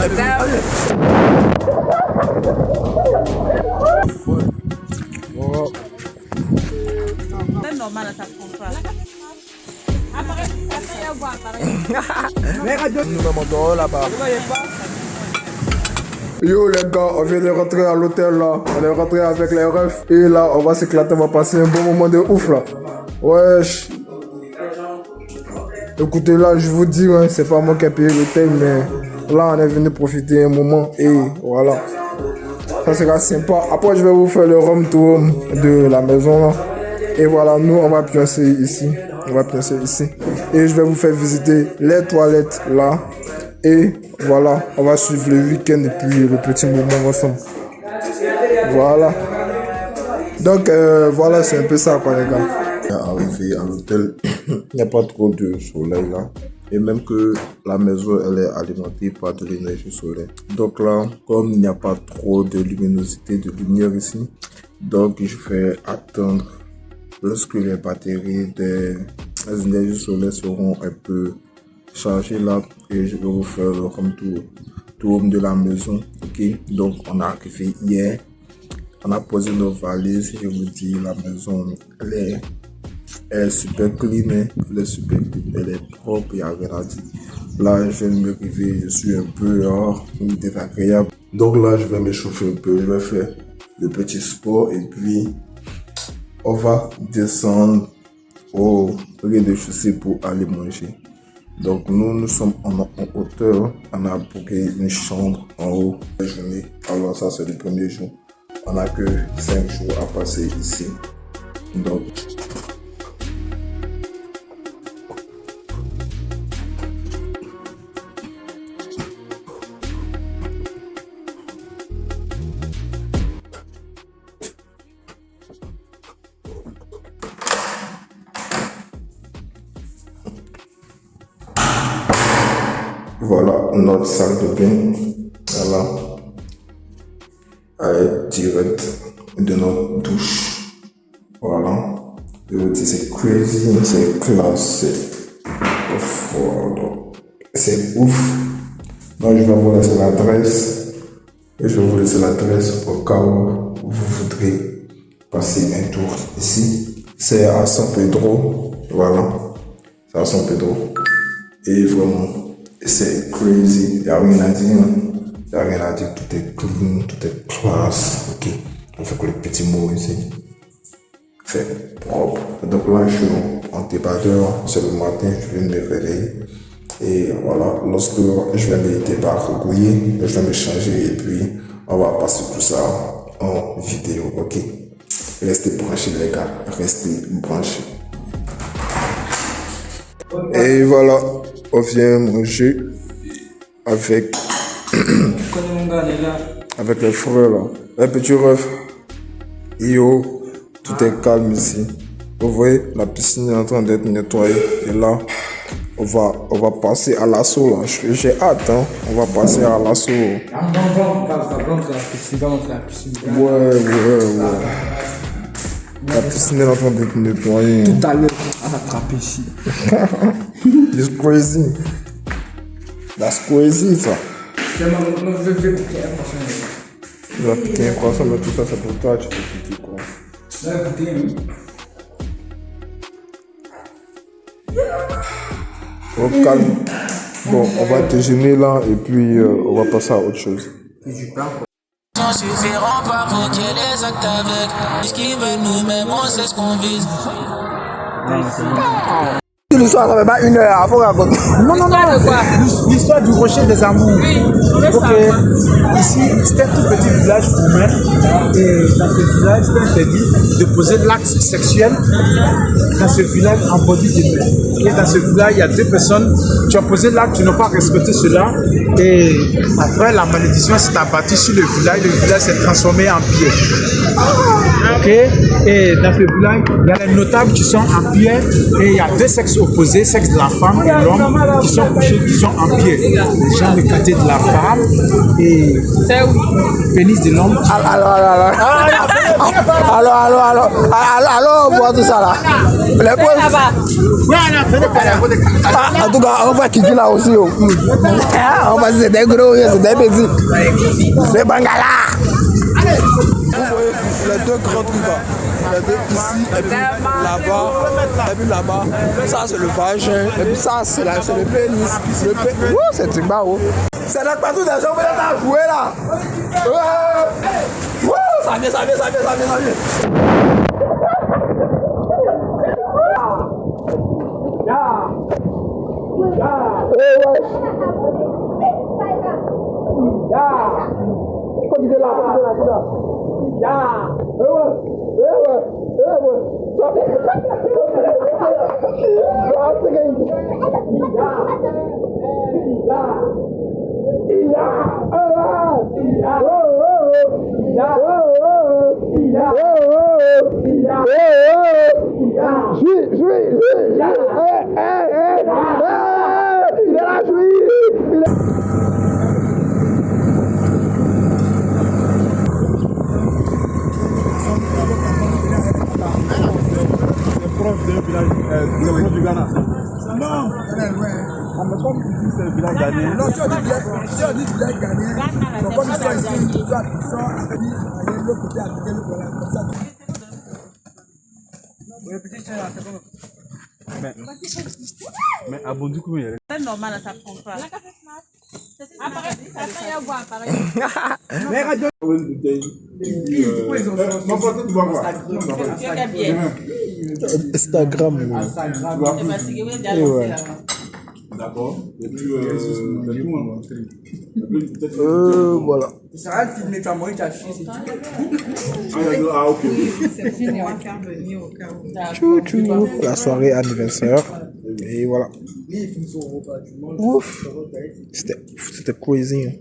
C'est normal, ça prend pas. Nous montons là-bas. Yo les gars, on vient de rentrer à l'hôtel là. On est rentré avec les refs. Et là, on va s'éclater, on va passer un bon moment de ouf là. Wesh. Écoutez là, je vous dis, hein, c'est pas moi qui ai payé l'hôtel, mais là on est venu profiter un moment et voilà. Ça sera sympa. Après, je vais vous faire le room tour de la maison là. Et voilà, nous on va pioncer ici. On va pioncer ici. Et je vais vous faire visiter les toilettes là. Et voilà, on va suivre le week-end et puis le petit moment ensemble. Voilà. Donc voilà, c'est un peu ça quoi les gars. Arrivé à l'hôtel, il n'y a pas trop de soleil là. Et même que la maison elle est alimentée par de l'énergie solaire. Donc là, comme il n'y a pas trop de luminosité, de lumière ici, donc je vais attendre lorsque les batteries des énergies solaires seront un peu chargées là et je vais vous faire le tour de la maison. Ok, donc on est arrivé hier, on a posé nos valises. Je vous dis, la maison elle est super clean, elle est super clean, elle est propre, il n'y a rien à dire. Là je viens de me réveiller, je suis un peu désagréable. Donc là je vais m'échauffer un peu, je vais faire le petit sport et puis on va descendre au rez-de-chaussée pour aller manger. Donc nous sommes en hauteur, on a booké une chambre en haut. Alors ça c'est le premier jour. On n'a que 5 jours à passer ici. Donc voilà notre salle de bain. Voilà. Elle est direct de notre douche. Voilà. Je vous dis, c'est crazy, c'est classe, c'est ouf. Donc je vais vous laisser l'adresse. Et je vais vous laisser l'adresse au cas où vous voudrez passer un tour ici. C'est à San Pedro. Voilà. C'est à San Pedro. Et vraiment, c'est crazy. Il n'y a rien à dire. Il n'y a rien à dire. Tout est clean, tout est classe. Ok. On fait que les petits mots ici. C'est propre. Donc là, je suis en débardeur. C'est le matin, je viens de me réveiller. Et voilà, lorsque je vais me débarquer, je vais me changer et puis on va passer tout ça en vidéo. Ok. Restez branchés les gars. Restez branchés. Et voilà. On vient manger avec avec les frères là, les petits refs. Yo, tout est calme ici. Vous voyez, la piscine est en train d'être nettoyée. Et là, on va passer à l'assaut là. J'ai hâte, hein. On va passer à l'assaut. Ouais. La piscine est en train d'être nettoyée. Tout à l'heure, on a attrapé ici. It's crazy. That's crazy, ça. Je vais piquer un croissant. Tu vas piquer un croissant, mais tout ça, c'est pour toi. Tu peux piquer quoi? Je vais piquer. Oh, calme. Bon, on va déjeuner là et puis on va passer à autre chose. Suffiront pas pour qu'il y ait des actes avec. Puisqu'ils veulent nous-mêmes, on sait ce qu'on vise. L'histoire, ça fait pas une heure, faut raconter. Non. L'histoire du rocher des amours. Oui, Ok. Ici, c'était un tout petit village roumain. Et dans ce village, c'était interdit de poser l'acte sexuel dans ce village en body de mer. Et dans ce village, il y a 2 personnes qui ont posé l'acte, qui n'ont pas respecté cela. Et après, la malédiction s'est abattue sur le village s'est transformé en piège. Ok. Et dans ce village, il y a les notables qui sont en piège et il y a 2 sexes opposés, sexe de la femme et l'homme, qui sont couchés, qui sont en pied. Les gens, le côté de la femme et pénis de l'homme. Alors, voir tout ça là. Les pauses. En tout cas, on va quitter là aussi. On va dire c'est des gros, c'est des petits. C'est Bangala. Vous voyez les deux grands trucs là. Les deux ici, et puis là-bas, et puis là-bas. Ça c'est le vagin, et puis ça c'est le pénis. C'est du barreau. C'est là partout des gens veulent à jouer là. Ça vient. Proche d'un village du Ghana. Non, on me semble que c'est le village ghanéen. Non, si on dit village ghanéen, donc comme ils sont ici, ils sont à l'autre côté, à l'autre côté, comme ça. Mais à Bondy, comment il y a? C'est normal, ça prend pas. Instagram. D'accord. Et puis, voilà. Ça va filmer ta moitié, t'as chié. ah, ok. Tchou. La soirée anniversaire. Et voilà. Ouf. C'était crazy.